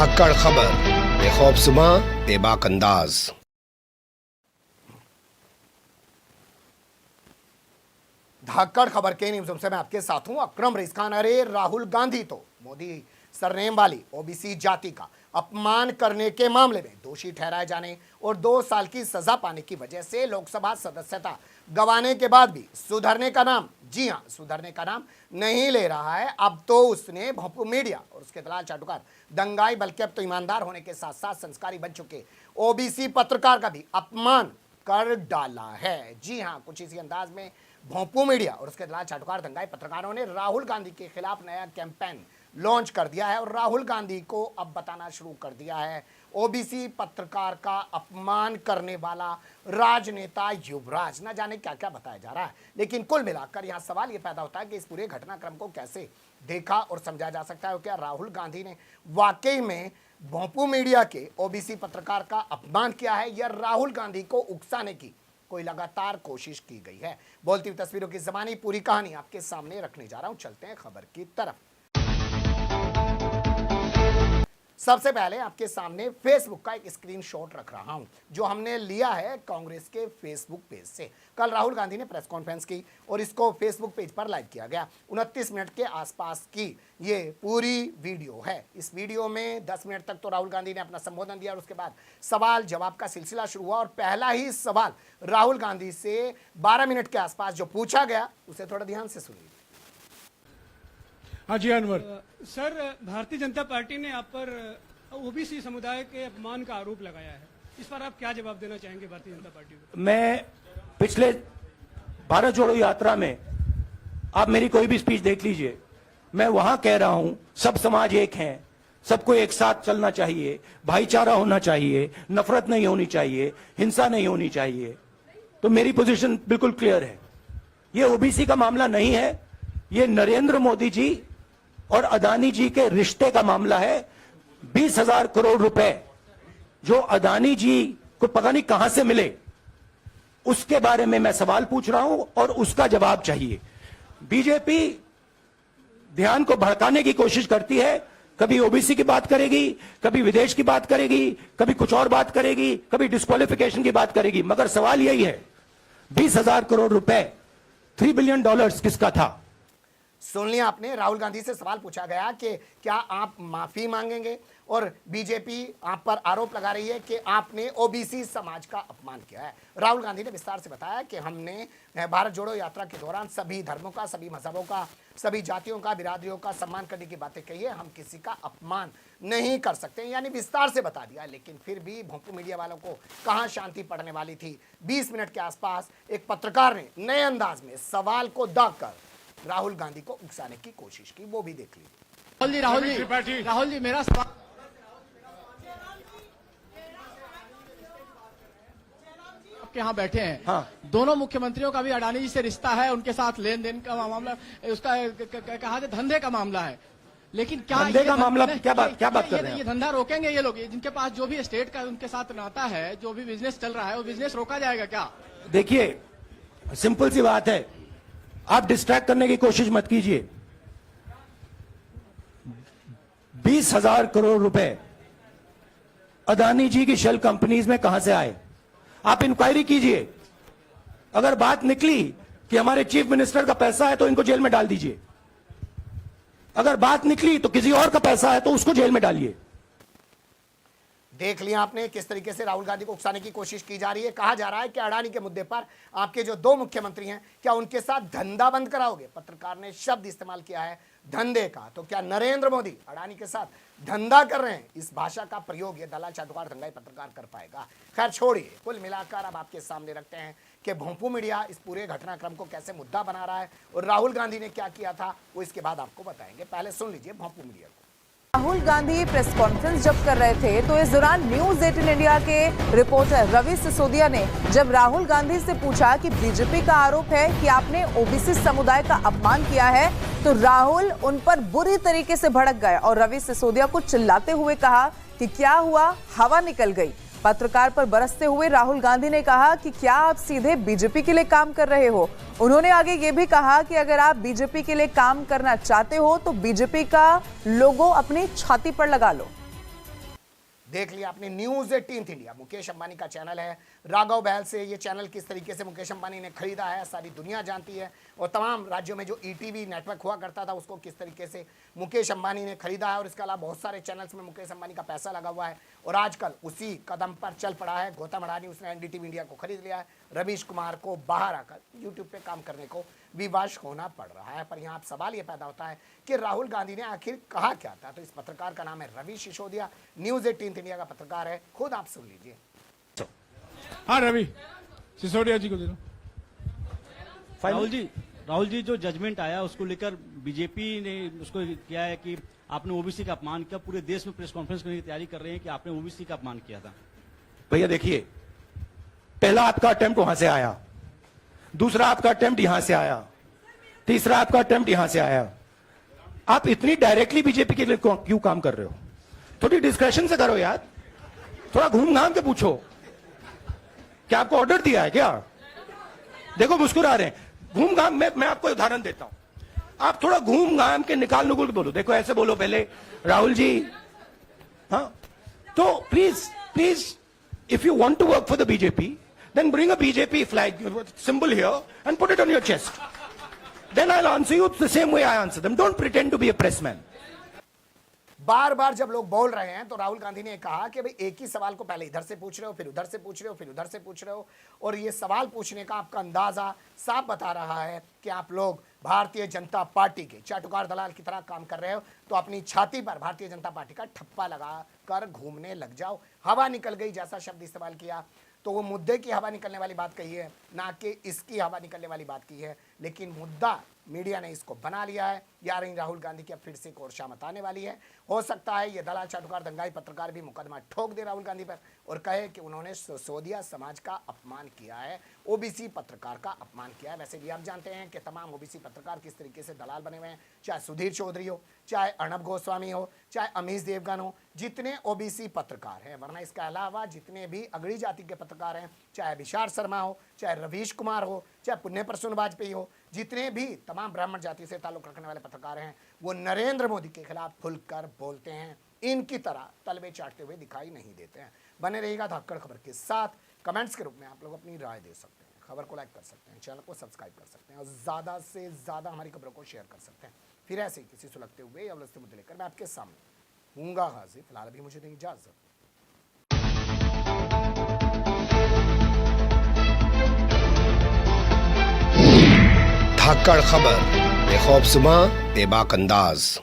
धाकड़ खबर बेखौफसुमा बेबाक अंदाज। धाकड़ खबर के न्यूज़ से मैं आपके साथ हूं अकरम रईस खान। अरे राहुल गांधी तो मोदी सरनेम वाली ओबीसी जाति का अपमान करने के मामले में दोषी ठहराए जाने और 2 साल की सजा पाने की वजह से लोकसभा सदस्यता गंवाने के बाद भी सुधरने का नाम, जी हां, सुधरने का नाम नहीं ले रहा है। अब तो उसने भोंपू मीडिया और उसके दलाल चाटुकार दंगाई, बल्कि अब तो ईमानदार होने के साथ साथ संस्कारी बन चुके ओबीसी पत्रकार का भी अपमान कर डाला है। जी हां, कुछ इसी अंदाज में भोंपू मीडिया और उसके दलाल चाटुकार दंगाई पत्रकारों ने राहुल गांधी के खिलाफ नया कैंपेन लॉन्च कर दिया है और राहुल गांधी को अब बताना शुरू कर दिया है ओबीसी पत्रकार का अपमान करने वाला राजनेता युवराज। न जाने क्या क्या बताया जा रहा है, लेकिन कुल मिलाकर यहां सवाल यह पैदा होता है कि इस पूरे घटनाक्रम को कैसे देखा और समझा जा सकता है। क्या राहुल गांधी ने वाकई में भोंपू मीडिया के ओबीसी पत्रकार का अपमान किया है या राहुल गांधी को उकसाने की कोई लगातार कोशिश की गई है? बोलती हुई तस्वीरों की ज़बानी पूरी कहानी आपके सामने रखने जा रहा हूं। चलते हैं खबर की तरफ। सबसे पहले आपके सामने फेसबुक का एक स्क्रीनशॉट रख रहा हूं जो हमने लिया है कांग्रेस के फेसबुक पेज से। कल राहुल गांधी ने प्रेस कॉन्फ्रेंस की और इसको फेसबुक पेज पर लाइव किया गया। 29 मिनट के आसपास की ये पूरी वीडियो है। इस वीडियो में 10 मिनट तक तो राहुल गांधी ने अपना संबोधन दिया और उसके बाद सवाल जवाब का सिलसिला शुरू हुआ और पहला ही सवाल राहुल गांधी से 12 मिनट के आसपास जो पूछा गया उसे थोड़ा ध्यान से सुनिए। हाँ जी अनवर सर, भारतीय जनता पार्टी ने आप पर ओबीसी समुदाय के अपमान का आरोप लगाया है। इस पर आप क्या जवाब देना चाहेंगे भारतीय जनता पार्टी को? मैं पिछले भारत जोड़ो यात्रा में, आप मेरी कोई भी स्पीच देख लीजिए, मैं वहां कह रहा हूं सब समाज एक हैं, सबको एक साथ चलना चाहिए, भाईचारा होना चाहिए, नफरत नहीं होनी चाहिए, हिंसा नहीं होनी चाहिए। तो मेरी पोजीशन बिल्कुल क्लियर है। ये ओबीसी का मामला नहीं है, ये नरेंद्र मोदी जी और अदानी जी के रिश्ते का मामला है। 20,000 करोड़ रुपए जो अदानी जी को पता नहीं कहां से मिले, उसके बारे में मैं सवाल पूछ रहा हूं और उसका जवाब चाहिए। बीजेपी ध्यान को भड़काने की कोशिश करती है, कभी ओबीसी की बात करेगी, कभी विदेश की बात करेगी, कभी कुछ और बात करेगी, कभी डिस्क्वालिफिकेशन की बात करेगी, मगर सवाल यही है 20,000 करोड़ रुपए, $3 बिलियन किसका था? सुन लिया आपने, राहुल गांधी से सवाल पूछा गया कि क्या आप माफी मांगेंगे और बीजेपी आप पर आरोप लगा रही है कि आपने ओबीसी समाज का अपमान किया है। राहुल गांधी ने विस्तार से बताया कि हमने भारत जोड़ो यात्रा के दौरान सभी धर्मों का, सभी मजहबों का, सभी जातियों का, बिरादरियों का सम्मान करने की बातें कही है। हम किसी का अपमान नहीं कर सकते, यानी विस्तार से बता दिया। लेकिन फिर भी भोंपू मीडिया वालों को कहाँ शांति पड़ने वाली थी। 20 मिनट के आसपास एक पत्रकार ने नए अंदाज में सवाल को दागकर राहुल गांधी को उकसाने की कोशिश की, वो भी देख लीजिए। राहुल जी मेरा सवाल, आपके यहाँ बैठे हैं। हाँ। दोनों मुख्यमंत्रियों का भी अडानी जी से रिश्ता है, उनके साथ लेन देन का मामला, उसका कहा जाए धंधे का मामला है। लेकिन क्या धंधे का मामला क्या बात कर रहे हैं? ये धंधा रोकेंगे ये लोग? जिनके पास जो भी स्टेट का उनके साथ नाता है, जो भी बिजनेस चल रहा है, वो बिजनेस रोका जाएगा क्या? देखिए, सिंपल सी बात है, आप डिस्ट्रैक्ट करने की कोशिश मत कीजिए। 20,000 करोड़ रुपए अदानी जी की शेल कंपनीज में कहां से आए? आप इंक्वायरी कीजिए। अगर बात निकली कि हमारे चीफ मिनिस्टर का पैसा है तो इनको जेल में डाल दीजिए। अगर बात निकली तो किसी और का पैसा है तो उसको जेल में डालिए। देख लिया आपने किस तरीके से राहुल गांधी को उकसाने की कोशिश की जा रही है। कहा जा रहा है कि अडानी के मुद्दे पर आपके जो 2 मुख्यमंत्री हैं, क्या उनके साथ धंधा बंद कराओगे? पत्रकार ने शब्द इस्तेमाल किया है धंधे का। तो क्या नरेंद्र मोदी अडानी के साथ धंधा कर रहे हैं? इस भाषा का प्रयोग ये दलाल चाटुकार दंगाई पत्रकार कर पाएगा? खैर छोड़िए, कुल मिलाकर अब आपके सामने रखते हैं कि भोंपू मीडिया इस पूरे घटनाक्रम को कैसे मुद्दा बना रहा है और राहुल गांधी ने क्या किया था वो इसके बाद आपको बताएंगे। पहले सुन लीजिए भोंपू मीडिया को। राहुल गांधी प्रेस कॉन्फ्रेंस जब कर रहे थे तो इस दौरान न्यूज 18 इंडिया के रिपोर्टर रवि सिसोदिया ने जब राहुल गांधी से पूछा कि बीजेपी का आरोप है कि आपने ओबीसी समुदाय का अपमान किया है, तो राहुल उन पर बुरी तरीके से भड़क गए और रवि सिसोदिया को चिल्लाते हुए कहा कि क्या हुआ, हवा निकल गई। पत्रकार पर बरसते हुए राहुल गांधी ने कहा कि क्या आप सीधे बीजेपी के लिए काम कर रहे हो? उन्होंने आगे ये भी कहा कि अगर आप बीजेपी के लिए काम करना चाहते हो तो बीजेपी का लोगो अपनी छाती पर लगा लो। देख लिया आपने न्यूज़ 18 इंडिया, मुकेश अंबानी का चैनल है। राघव बहल से ये चैनल किस तरीके से मुकेश अंबानी ने खरीदा है सारी दुनिया जानती है, और तमाम राज्यों में जो ईटीवी नेटवर्क हुआ करता था उसको किस तरीके से मुकेश अंबानी ने खरीदा है, और इसके अलावा बहुत सारे चैनल्स में मुकेश अंबानी का पैसा लगा हुआ है। और आजकल उसी कदम पर चल पड़ा है गौतम अडानी, उसने एनडीटीवी इंडिया को खरीद लिया है। रवीश कुमार को बाहर आकर यूट्यूब पे काम करने को विवश होना पड़ रहा है। पर यहाँ अब सवाल ये पैदा होता है कि राहुल गांधी ने आखिर कहा क्या था। तो इस पत्रकार का नाम है रवि सिसोदिया, न्यूज़ 18 इंडिया का पत्रकार है, खुद आप सुन लीजिए। हाँ रवि सिसोदिया जी को दे दो। राहुल जी जो जजमेंट आया उसको लेकर बीजेपी ने उसको किया है कि आपने ओबीसी का अपमान किया। पूरे देश में प्रेस कॉन्फ्रेंस करने की तैयारी कर रहे हैं कि आपने ओबीसी का अपमान किया था। भैया देखिए, पहला आपका अटेम्प्ट वहां से आया, दूसरा आपका अटेम्प्ट यहां से आया, तीसरा आपका अटेम्प्ट यहां से आया। आप इतनी डायरेक्टली बीजेपी के लिए क्यों काम कर रहे हो? थोड़ी डिस्कशन से करो यार, थोड़ा घूम घाम के पूछो। क्या आपको ऑर्डर दिया है क्या? देखो मुस्कुरा रहे हैं। घूम घाम मैं आपको उदाहरण देता हूं, आप थोड़ा घूम घाम के निकाल नुकुल के बोलो। देखो ऐसे बोलो पहले, राहुल जी, हाँ तो please if you want to work for the BJP, then bring a BJP flag symbol here and put it on your chest. Then I'll answer you the same way I answer them. Don't pretend to be a pressman. बार बार जब लोग बोल रहे हैं तो राहुल गांधी ने कहा कि भाई एक ही सवाल को पहले इधर से पूछ रहे हो, फिर उधर से पूछ रहे हो, फिर उधर से पूछ रहे हो, और ये सवाल पूछने का आपका अंदाजा साफ बता रहा है कि आप लोग भारतीय जनता पार्टी के चाटुकार दलाल की तरह काम कर रहे हो। तो अपनी छाती पर भारतीय जनता पार्टी का ठप्पा लगा कर घूमने लग जाओ। हवा निकल गई जैसा शब्द इस्तेमाल किया, तो वो मुद्दे की हवा निकलने वाली बात कही है, ना कि इसकी हवा निकलने वाली बात की है। लेकिन मुद्दा मीडिया ने इसको बना लिया है। यार राहुल गांधी की अब फिर से एक और शामत आने वाली है। हो सकता है ये दलाल चाटुकार दंगाई पत्रकार भी मुकदमा ठोक दे राहुल गांधी पर और कहे कि उन्होंने सिसोदिया समाज का अपमान किया है, ओबीसी पत्रकार का अपमान किया है। वैसे भी आप जानते हैं कि तमाम ओबीसी पत्रकार किस तरीके से दलाल बने हुए हैं, चाहे सुधीर चौधरी हो, चाहे अर्णब गोस्वामी हो, चाहे अमीश देवगन हो, जितने ओबीसी पत्रकार हैं। वरना इसके अलावा जितने भी अगड़ी जाति के पत्रकार हैं, चाहे विशाल शर्मा हो, चाहे रवीश कुमार हो, चाहे पुण्य प्रसून वाजपेयी हो, जितने भी तमाम ब्राह्मण जाति से ताल्लुक रखने वाले पत्रकार हैं, वो नरेंद्र मोदी के खिलाफ खुलकर बोलते हैं। इनकी तरह तलवे चाटते हुए दिखाई नहीं देते हैं। बने रहिएगा धाकड़ खबर के साथ। कमेंट्स के रूप में आप लोग अपनी राय दे सकते हैं, खबर को लाइक कर सकते हैं, चैनल को सब्सक्राइब कर सकते हैं और ज़्यादा से ज़्यादा हमारी खबरों को शेयर कर सकते हैं। फिर ऐसे ही किसी सुलगते हुए या उलझते मुद्दे लेकर मैं आपके सामने हूँगा हाजिर। फिलहाल अभी मुझे दें इजाज़त। धाकड़ खबर, बेखौफ जुबां, बेबाक अंदाज।